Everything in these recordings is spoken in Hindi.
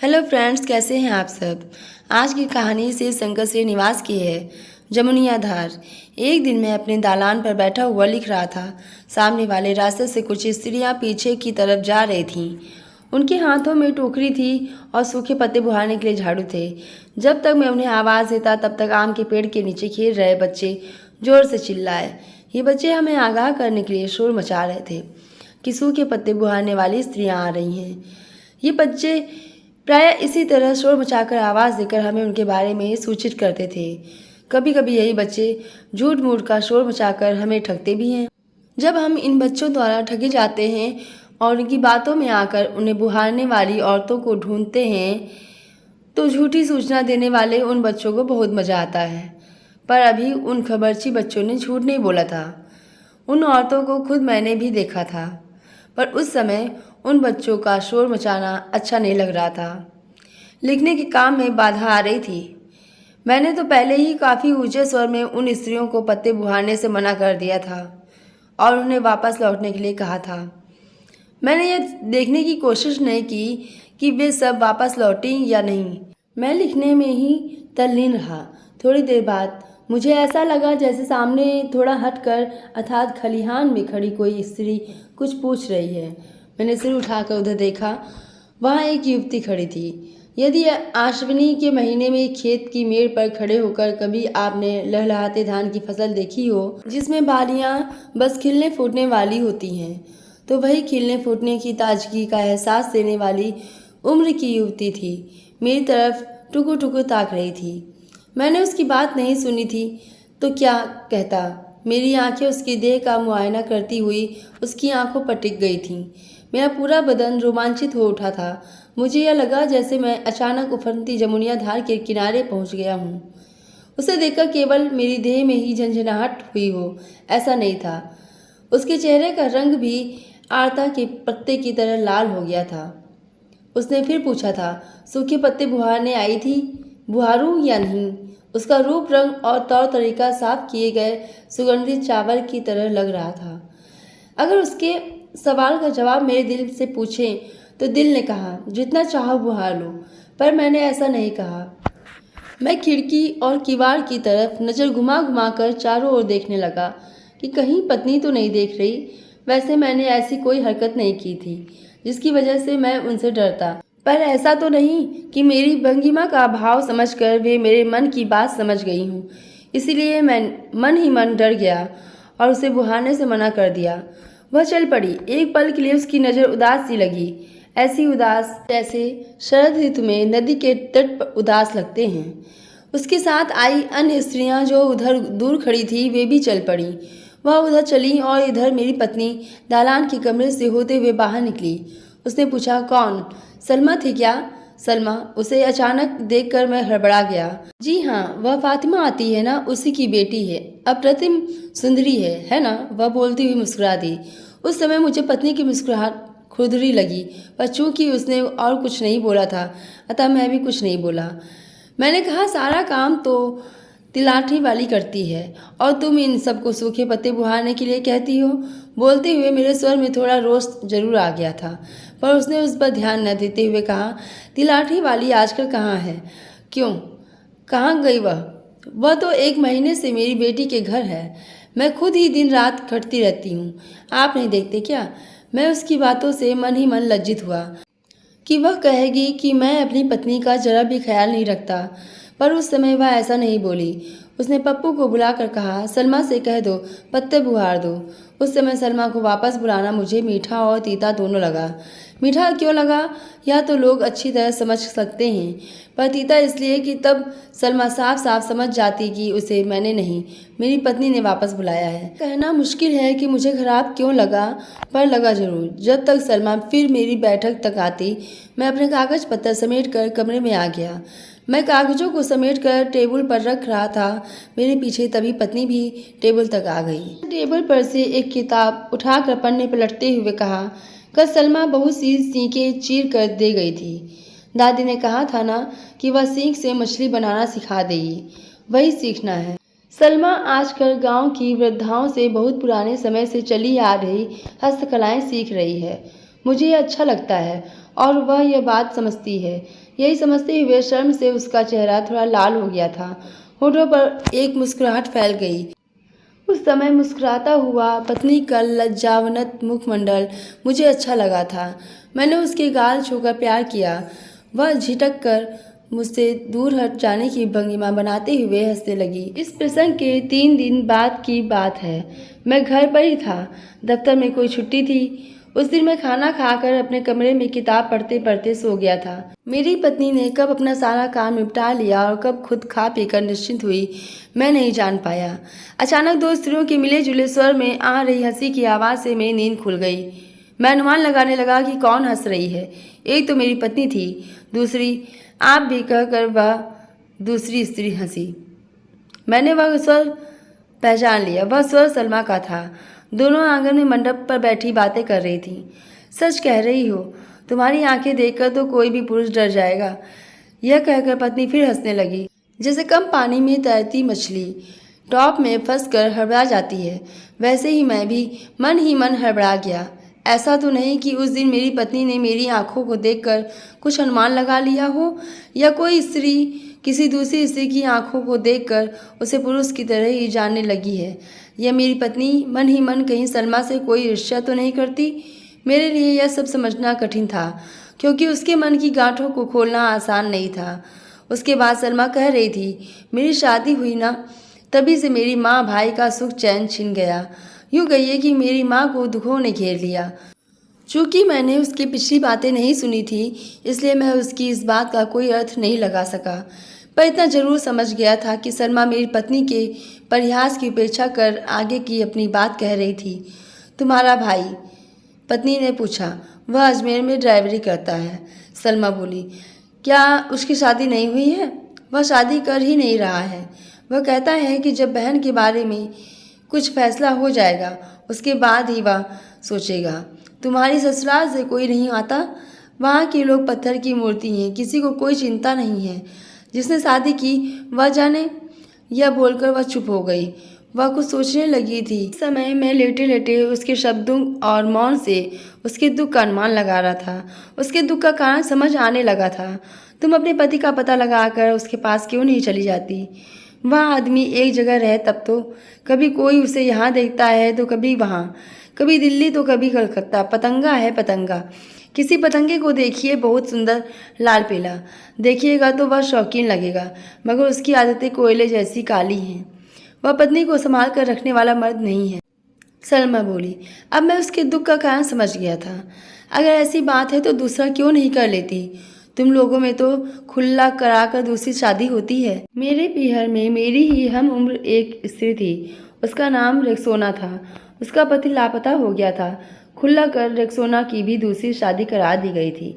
हेलो फ्रेंड्स, कैसे हैं आप सब। आज की कहानी से शंकर श्रीनिवास की है। जमुनिया धार। एक दिन मैं अपने दालान पर बैठा हुआ लिख रहा था। सामने वाले रास्ते से कुछ स्त्रियां पीछे की तरफ जा रही थीं। उनके हाथों में टोकरी थी और सूखे पत्ते बुहारने के लिए झाड़ू थे। जब तक मैं उन्हें आवाज़ देता तब तक आम के पेड़ के नीचे खेल रहे बच्चे जोर से चिल्लाए। ये बच्चे हमें आगाह करने के लिए शोर मचा रहे थे कि सूखे पत्ते बुहारने वाली स्त्रियां आ रही हैं। ये बच्चे प्रायः इसी तरह शोर मचाकर आवाज़ देकर हमें उनके बारे में सूचित करते थे। कभी कभी यही बच्चे झूठ मूठ का शोर मचाकर हमें ठगते भी हैं। जब हम इन बच्चों द्वारा ठगे जाते हैं और उनकी बातों में आकर उन्हें बुहारने वाली औरतों को ढूंढते हैं तो झूठी सूचना देने वाले उन बच्चों को बहुत मज़ा आता है। पर अभी उन खबरची बच्चों ने झूठ नहीं बोला था। उन औरतों को खुद मैंने भी देखा था, पर उस समय उन बच्चों का शोर मचाना अच्छा नहीं लग रहा था। लिखने के काम में बाधा आ रही थी। मैंने तो पहले ही काफ़ी ऊंचे स्वर में उन स्त्रियों को पत्ते बुहारने से मना कर दिया था और उन्हें वापस लौटने के लिए कहा था। मैंने यह देखने की कोशिश नहीं की कि वे सब वापस लौटें या नहीं। मैं लिखने में ही तल्लीन रहा। थोड़ी देर बाद मुझे ऐसा लगा जैसे सामने थोड़ा हटकर अर्थात खलिहान में खड़ी कोई स्त्री कुछ पूछ रही है। मैंने सिर उठाकर उधर देखा। वहाँ एक युवती खड़ी थी। यदि आश्विनी के महीने में खेत की मेड़ पर खड़े होकर कभी आपने लहलहाते धान की फसल देखी हो जिसमें बालियाँ बस खिलने फूटने वाली होती हैं, तो वही खिलने फूटने की ताजगी का एहसास देने वाली उम्र की युवती थी। मेरी तरफ टुकुर टुकुर ताक रही थी। मैंने उसकी बात नहीं सुनी थी तो क्या कहता। मेरी आंखें उसकी देह का मुआयना करती हुई उसकी आंखों पर टिक गई थीं। मेरा पूरा बदन रोमांचित हो उठा था। मुझे यह लगा जैसे मैं अचानक उफरती जमुनिया धार के किनारे पहुंच गया हूँ। उसे देखकर केवल मेरी देह में ही झंझनाहट हुई हो ऐसा नहीं था। उसके चेहरे का रंग भी आरता के पत्ते की तरह लाल हो गया था। उसने फिर पूछा था, सूखे पत्ते बुहारने आई थी, बुहारूं या नहीं। उसका रूप रंग और तौर तरीका साफ किए गए सुगंधित चावल की तरह लग रहा था। अगर उसके सवाल का जवाब मेरे दिल से पूछें तो दिल ने कहा, जितना चाहो बुहार लो, पर मैंने ऐसा नहीं कहा। मैं खिड़की और किवाड़ की तरफ नज़र घुमा घुमा कर चारों ओर देखने लगा कि कहीं पत्नी तो नहीं देख रही। वैसे मैंने ऐसी कोई हरकत नहीं की थी जिसकी वजह से मैं उनसे डरता, पर ऐसा तो नहीं कि मेरी भंगिमा का भाव समझकर वे मेरे मन की बात समझ गई हूँ। इसीलिए मैं मन ही मन डर गया और उसे बुहारने से मना कर दिया। वह चल पड़ी। एक पल के लिए उसकी नज़र उदास सी लगी, ऐसी उदास जैसे शरद ऋतु में नदी के तट पर उदास लगते हैं। उसके साथ आई अन्य स्त्रियां जो उधर दूर खड़ी थी वे भी चल पड़ी। वह उधर चली और इधर मेरी पत्नी दालान के कमरे से होते हुए बाहर निकली। उसने पूछा, कौन? सलमा थी क्या? सलमा? उसे अचानक देखकर मैं हड़बड़ा गया। जी हाँ, वह फातिमा आती है ना, उसी की बेटी है। अप्रतिम सुंदरी है ना? वह बोलती हुई मुस्कुरा दी। उस समय मुझे पत्नी की मुस्कुराहट खुरदरी लगी, पर चूंकि उसने और कुछ नहीं बोला था अतः मैं भी कुछ नहीं बोला। मैंने कहा, सारा काम तो तिलाठी वाली करती है और तुम इन सबको सूखे पत्ते बुहारने के लिए कहती हो। बोलते हुए मेरे स्वर में थोड़ा रोष जरूर आ गया था, पर उसने उस पर ध्यान न देते हुए कहा, तिलाठी वाली आजकल कहाँ है? क्यों, कहाँ गई वह? वह तो 1 महीने से मेरी बेटी के घर है। मैं खुद ही दिन रात खटती रहती हूँ, आप नहीं देखते क्या? मैं उसकी बातों से मन ही मन लज्जित हुआ कि वह कहेगी कि मैं अपनी पत्नी का जरा भी ख्याल नहीं रखता, पर उस समय वह ऐसा नहीं बोली। उसने पप्पू को बुलाकर कहा, सलमा से कह दो पत्ते बुहार दो। उस समय सलमा को वापस बुलाना मुझे मीठा और तीता दोनों लगा। मीठा क्यों लगा यह तो लोग अच्छी तरह समझ सकते हैं, पर तीता इसलिए कि तब सलमा साफ साफ समझ जाती कि उसे मैंने नहीं, मेरी पत्नी ने वापस बुलाया है। कहना मुश्किल है कि मुझे खराब क्यों लगा, पर लगा जरूर। जब तक सलमा फिर मेरी बैठक तक आती मैं अपने कागज पत्तर समेट कर कमरे में आ गया। मैं कागजों को समेटकर टेबल पर रख रहा था, मेरे पीछे तभी पत्नी भी टेबल तक आ गई। टेबल पर से एक किताब उठाकर पन्ने पलटते हुए कहा, कल सलमा बहुत सी सीखें चीर कर दे गई थी। दादी ने कहा था ना कि वह सीख से मछली बनाना सिखा देगी, वही सीखना है। सलमा आजकल गांव की वृद्धाओं से बहुत पुराने समय से चली आ रही हस्तकलाएं सीख रही है। मुझे ये अच्छा लगता है और वह यह बात समझती है। यही समझते हुए शर्म से उसका चेहरा थोड़ा लाल हो गया था। होठों पर एक मुस्कुराहट फैल गई। उस समय मुस्कुराता हुआ पत्नी का लज्जावनत मुखमंडल मुझे अच्छा लगा था। मैंने उसके गाल छूकर प्यार किया। वह झिटक कर मुझसे दूर हट जाने की भंगिमा बनाते हुए हंसने लगी। इस प्रसंग के 3 दिन बाद की बात है। मैं घर पर ही था। दफ्तर में कोई छुट्टी थी। उस दिन मैं खाना खाकर अपने कमरे में किताब पढ़ते पढ़ते सो गया था। मेरी पत्नी ने कब अपना सारा काम निपटा लिया और कब खुद खा पीकर निश्चिंत हुई, मैं नहीं जान पाया। अचानक 2 स्त्रियों के मिले जुले स्वर में आ रही हंसी की आवाज़ से मेरी नींद खुल गई। मैं अनुमान लगाने लगा कि कौन हंस रही है। एक तो मेरी पत्नी थी, दूसरी आप भी कहकर वह दूसरी स्त्री हंसी। मैंने वह स्वर पहचान लिया। वह स्वर सलमा का था। दोनों आंगन में मंडप पर बैठी बातें कर रही थीं। सच कह रही हो, तुम्हारी आंखें देखकर तो कोई भी पुरुष डर जाएगा। यह कहकर पत्नी फिर हंसने लगी। जैसे कम पानी में तैरती मछली टॉप में फंसकर हड़बड़ा जाती है, वैसे ही मैं भी मन ही मन हड़बड़ा गया। ऐसा तो नहीं कि उस दिन मेरी पत्नी ने मेरी आंखों को देखकर कुछ अनुमान लगा लिया हो, या कोई स्त्री किसी दूसरी स्त्री की आंखों को देखकर उसे पुरुष की तरह ही जानने लगी है, या मेरी पत्नी मन ही मन कहीं सलमा से कोई ईर्ष्या तो नहीं करती। मेरे लिए यह सब समझना कठिन था, क्योंकि उसके मन की गांठों को खोलना आसान नहीं था। उसके बाद सलमा कह रही थी, मेरी शादी हुई ना, तभी से मेरी माँ भाई का सुख चैन छिन गया। यूँ कहिए कि मेरी माँ को दुखों ने घेर लिया। चूँकि मैंने उसकी पिछली बातें नहीं सुनी थी, इसलिए मैं उसकी इस बात का कोई अर्थ नहीं लगा सका, पर इतना जरूर समझ गया था कि सलमा मेरी पत्नी के परिहास की उपेक्षा कर आगे की अपनी बात कह रही थी। तुम्हारा भाई? पत्नी ने पूछा। वह अजमेर में ड्राइवरी करता है, सलमा बोली। क्या उसकी शादी नहीं हुई है? वह शादी कर ही नहीं रहा है। वह कहता है कि जब बहन के बारे में कुछ फैसला हो जाएगा, उसके बाद ही वह सोचेगा। तुम्हारी ससुराल से कोई नहीं आता? वहाँ के लोग पत्थर की मूर्ति हैं, किसी को कोई चिंता नहीं है। जिसने शादी की वह जाने। यह बोलकर वह चुप हो गई। वह कुछ सोचने लगी थी। इस समय मैं लेटे लेटे उसके शब्दों और मौन से उसके दुख का अनुमान लगा रहा था। उसके दुख का कारण समझ आने लगा था। तुम अपने पति का पता लगाकर उसके पास क्यों नहीं चली जाती? वह आदमी एक जगह रहे तब तो। कभी कोई उसे यहाँ देखता है तो कभी वहाँ, कभी दिल्ली तो कभी कलकत्ता। पतंगा है पतंगा। किसी पतंगे को देखिए, बहुत सुंदर लाल पीला, देखिएगा तो वह शौकीन लगेगा, मगर उसकी आदतें कोयले जैसी काली हैं। वह पत्नी को संभाल कर रखने वाला मर्द नहीं है। सलमा बोली। अब मैं उसके दुख का कारण समझ गया था। अगर ऐसी बात है तो दूसरा क्यों नहीं कर लेती? तुम लोगों में तो खुला कराकर दूसरी शादी होती है। मेरे पीहर में मेरी ही हम उम्र एक स्त्री थी। उसका नाम रेक्सोना था। उसका पति लापता हो गया था। खुला कर रेक्सोना की भी दूसरी शादी करा दी गई थी।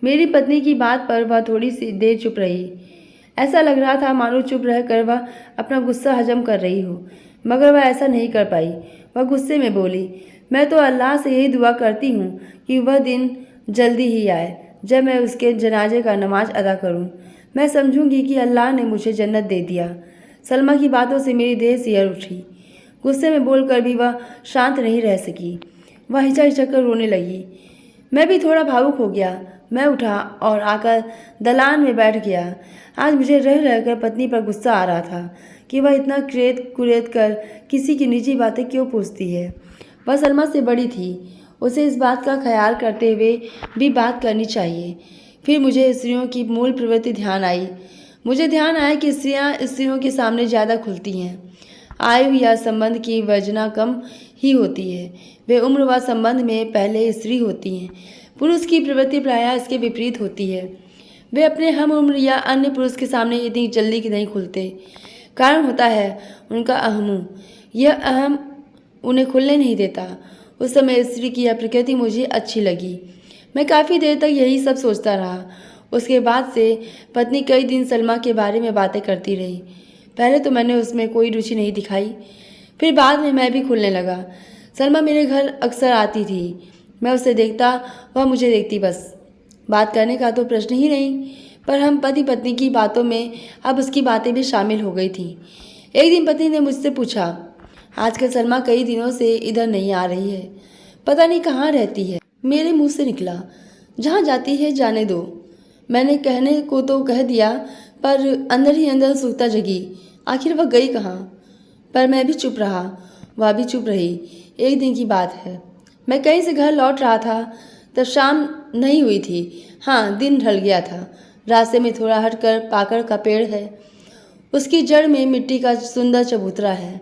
मेरी पत्नी की बात पर वह थोड़ी सी देर चुप रही। ऐसा लग रहा था मानो चुप रहकर वह अपना गुस्सा हजम कर रही हो, मगर वह ऐसा नहीं कर पाई। वह गुस्से में बोली, मैं तो अल्लाह से यही दुआ करती हूँ कि वह दिन जल्दी ही आए जब मैं उसके जनाजे का नमाज अदा करूँ। मैं समझूंगी कि अल्लाह ने मुझे जन्नत दे दिया। सलमा की बातों से मेरी देह सिहर उठी। गुस्से में बोलकर भी वह शांत नहीं रह सकी। वह हिचक कर रोने लगी। मैं भी थोड़ा भावुक हो गया। मैं उठा और आकर दलान में बैठ गया। आज मुझे रह रहकर पत्नी पर गुस्सा आ रहा था कि वह इतना क्रेत कुरेत कर किसी की निजी बातें क्यों पूछती है। वह सलमा से बड़ी थी। उसे इस बात का ख्याल करते हुए भी बात करनी चाहिए। फिर मुझे स्त्रियों की मूल प्रवृत्ति ध्यान आई। मुझे ध्यान आया कि स्त्रियां स्त्रियों के सामने ज़्यादा खुलती हैं। आयु या संबंध की वर्जना कम ही होती है। वे उम्र व संबंध में पहले स्त्री होती हैं। पुरुष की प्रवृत्ति प्रायः इसके विपरीत होती है। वे अपने हम उम्र या अन्य पुरुष के सामने इतनी जल्दी की नहीं खुलते। कारण होता है उनका अहमु। यह अहम उन्हें खुलने नहीं देता। उस समय स्त्री की यह प्रकृति मुझे अच्छी लगी। मैं काफ़ी देर तक यही सब सोचता रहा। उसके बाद से पत्नी कई दिन सलमा के बारे में बातें करती रही। पहले तो मैंने उसमें कोई रुचि नहीं दिखाई, फिर बाद में मैं भी खुलने लगा। सलमा मेरे घर अक्सर आती थी। मैं उसे देखता, वह मुझे देखती, बस। बात करने का तो प्रश्न ही नहीं। पर हम पति पत्नी की बातों में अब उसकी बातें भी शामिल हो गई थी। एक दिन पत्नी ने मुझसे पूछा, आजकल सलमा कई दिनों से इधर नहीं आ रही है, पता नहीं कहाँ रहती है। मेरे मुंह से निकला, जहाँ जाती है जाने दो। मैंने कहने को तो कह दिया, पर अंदर ही अंदर उत्सुकता जगी। आखिर वह गई कहाँ? पर मैं भी चुप रहा, वह भी चुप रही। एक दिन की बात है, मैं कहीं से घर लौट रहा था, तब शाम नहीं हुई थी। हाँ, दिन ढल गया था। रास्ते में थोड़ा हटकर पाकड़ का पेड़ है, उसकी जड़ में मिट्टी का सुंदर चबूतरा है।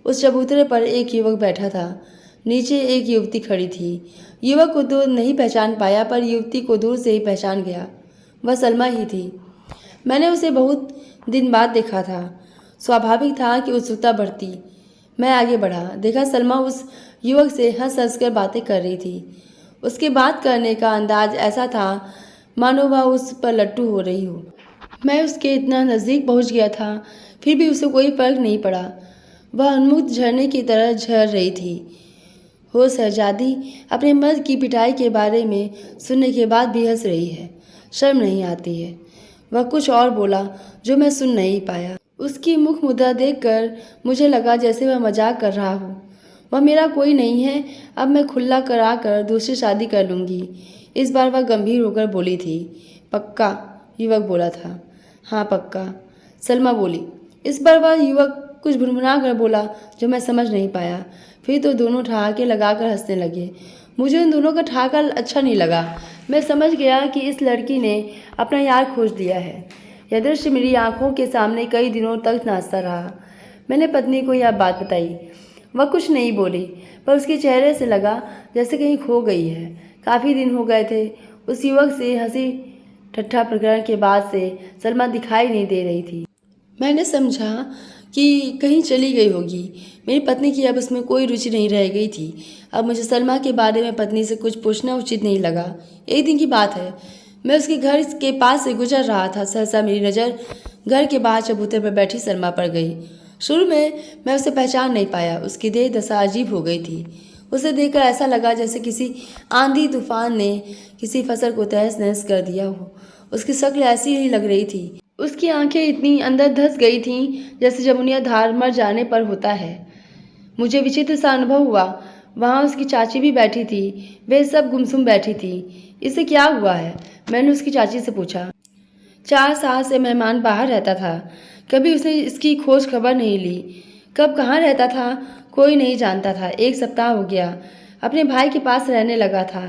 उस चबूतरे पर एक युवक बैठा था, नीचे एक युवती खड़ी थी। युवक को तो नहीं पहचान पाया, पर युवती को दूर से ही पहचान गया। वह सलमा ही थी। मैंने उसे बहुत दिन बाद देखा था। स्वाभाविक था कि उत्सुकता बढ़ती। मैं आगे बढ़ा, देखा सलमा उस युवक से हंस हंस कर बातें कर रही थी। उसके बात करने का अंदाज ऐसा था मानो वह उस पर लट्टू हो रही हो। मैं उसके इतना नज़दीक पहुंच गया था, फिर भी उसे कोई फर्क नहीं पड़ा। वह उन्मुक्त झरने की तरह झर रही थी। हो शहजादी अपने मर्द की पिटाई के बारे में सुनने के बाद भी हंस रही है, शर्म नहीं आती है। वह कुछ और बोला जो मैं सुन नहीं पाया। उसकी मुख मुद्रा देखकर मुझे लगा जैसे वह मजाक कर रहा हो। वह मेरा कोई नहीं है, अब मैं खुला करा कर दूसरी शादी कर लूँगी। इस बार वह गंभीर होकर बोली थी। पक्का? युवक बोला था। हाँ पक्का, सलमा बोली। इस बार वह युवक कुछ भुनभुना कर बोला जो मैं समझ नहीं पाया। फिर तो दोनों ठहाके लगाकर हंसने लगे। मुझे उन दोनों का ठहाका अच्छा नहीं लगा। मैं समझ गया कि इस लड़की ने अपना यार खोज दिया है। यह दृश्य मेरी आंखों के सामने कई दिनों तक नाचता रहा। मैंने पत्नी को यह बात बताई। वह कुछ नहीं बोली, पर उसके चेहरे से लगा जैसे कहीं खो गई है। काफ़ी दिन हो गए थे। उस युवक से हंसी ठट्ठा प्रकरण के बाद से सलमा दिखाई नहीं दे रही थी। मैंने समझा कि कहीं चली गई होगी। मेरी पत्नी की अब उसमें कोई रुचि नहीं रह गई थी। अब मुझे सलमा के बारे में पत्नी से कुछ पूछना उचित नहीं लगा। एक दिन की बात है, मैं उसके घर के पास से गुजर रहा था। सहसा मेरी नज़र घर के बाहर चबूतरे पर बैठी सलमा पर गई। शुरू में मैं उसे पहचान नहीं पाया। उसकी देह दशा अजीब हो गई थी। उसे देखकर ऐसा लगा जैसे किसी आंधी तूफान ने किसी फसल को तहस नहस कर दिया हो। उसकी शक्ल ऐसी ही लग रही थी। उसकी आंखें इतनी अंदर धंस गई थीं जैसे जमुनिया धार मर जाने पर होता है। मुझे विचित्र सा अनुभव हुआ। वहाँ उसकी चाची भी बैठी थी। वे सब गुमसुम बैठी थी। इसे क्या हुआ है? मैंने उसकी चाची से पूछा। 4 साल से मेहमान बाहर रहता था, कभी उसने इसकी खोज खबर नहीं ली। कब कहाँ रहता था कोई नहीं जानता था। 1 सप्ताह हो गया अपने भाई के पास रहने लगा था।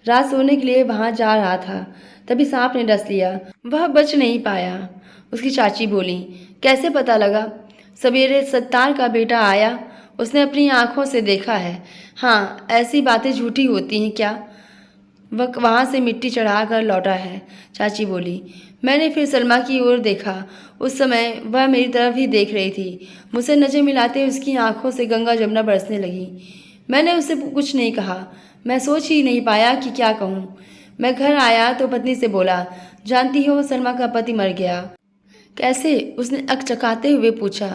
रात सोने के लिए वहाँ जा रहा था, तभी सांप ने डस लिया। वह बच नहीं पाया। उसकी चाची बोली। कैसे पता लगा? सवेरे सत्तार का बेटा आया, उसने अपनी आंखों से देखा है। हाँ, ऐसी बातें झूठी होती हैं क्या? वह वहाँ से मिट्टी चढ़ाकर लौटा है, चाची बोली। मैंने फिर सलमा की ओर देखा। उस समय वह मेरी तरफ ही देख रही थी। मुझसे नजर मिलाते उसकी आंखों से गंगा जमुना बरसने लगी। मैंने उससे कुछ नहीं कहा। मैं सोच ही नहीं पाया कि क्या कहूँ। मैं घर आया तो पत्नी से बोला, जानती हो सलमा का पति मर गया। कैसे? उसने अकचकाते हुए पूछा।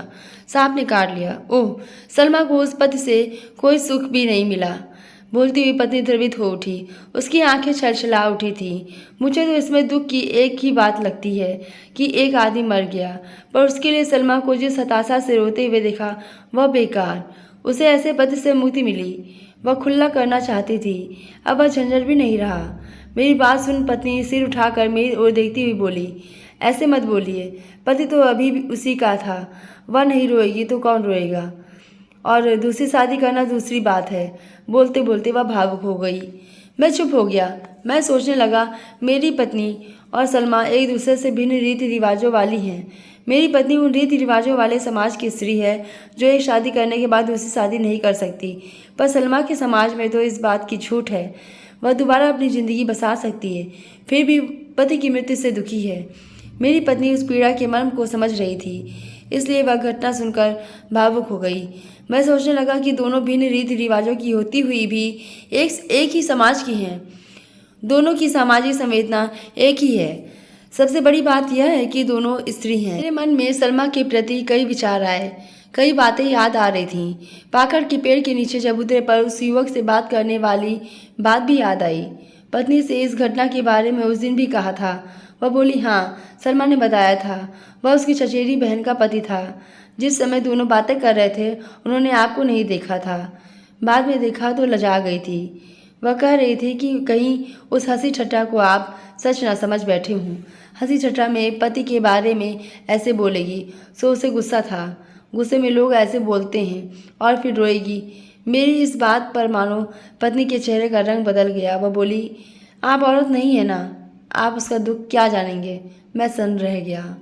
सांप ने काट लिया। ओह! सलमा को उस पति से कोई सुख भी नहीं मिला। बोलती हुई पत्नी द्रवित हो उठी। उसकी आंखें छलछला उठी थीं। मुझे तो इसमें दुख की एक ही बात लगती है कि एक आदमी मर गया, पर उसके लिए सलमा को जिस हताशा से रोते हुए देखा वह बेकार। उसे ऐसे पति से मुक्ति मिली। वह खुला करना चाहती थी। अब वह झंझट भी नहीं रहा। मेरी बात सुन पत्नी सिर उठाकर मेरी ओर देखती हुई बोली, ऐसे मत बोलिए। पति तो अभी भी उसी का था। वह नहीं रोएगी तो कौन रोएगा? और दूसरी शादी करना दूसरी बात है। बोलते बोलते वह भावुक हो गई। मैं चुप हो गया। मैं सोचने लगा, मेरी पत्नी और सलमा एक दूसरे से भिन्न रीति रिवाजों वाली हैं। मेरी पत्नी उन रीति रिवाजों वाले समाज की स्त्री है जो एक शादी करने के बाद दूसरी शादी नहीं कर सकती। पर सलमा के समाज में तो इस बात की छूट है। वह दोबारा अपनी ज़िंदगी बसा सकती है, फिर भी पति की मृत्यु से दुखी है। मेरी पत्नी उस पीड़ा के मर्म को समझ रही थी, इसलिए वह घटना सुनकर भावुक हो गई। मैं सोचने लगा कि दोनों भिन्न रीति रिवाजों की होती हुई भी एक ही समाज की हैं। दोनों की सामाजिक संवेदना एक ही है। सबसे बड़ी बात यह है कि दोनों स्त्री हैं। मेरे मन में सलमा के प्रति कई विचार आए। कई बातें याद आ रही थीं। पाकड़ के पेड़ के नीचे चबूतरे पर उस युवक से बात करने वाली बात भी याद आई। पत्नी से इस घटना के बारे में उस दिन भी कहा था। वह बोली, हाँ, सलमा ने बताया था। वह उसकी चचेरी बहन का पति था। जिस समय दोनों बातें कर रहे थे उन्होंने आपको नहीं देखा था। बाद में देखा तो लजा गई थी। वह कह रही थी कि कहीं उस हंसी ठट्ठा को आप सच ना समझ बैठे हों। हंसी ठट्ठा में पति के बारे में ऐसे बोलेगी, सो उसे गुस्सा था। गुस्से में लोग ऐसे बोलते हैं और फिर रोएगी। मेरी इस बात पर मानो पत्नी के चेहरे का रंग बदल गया। वह बोली, आप औरत नहीं है ना, आप उसका दुख क्या जानेंगे। मैं सन्न रह गया।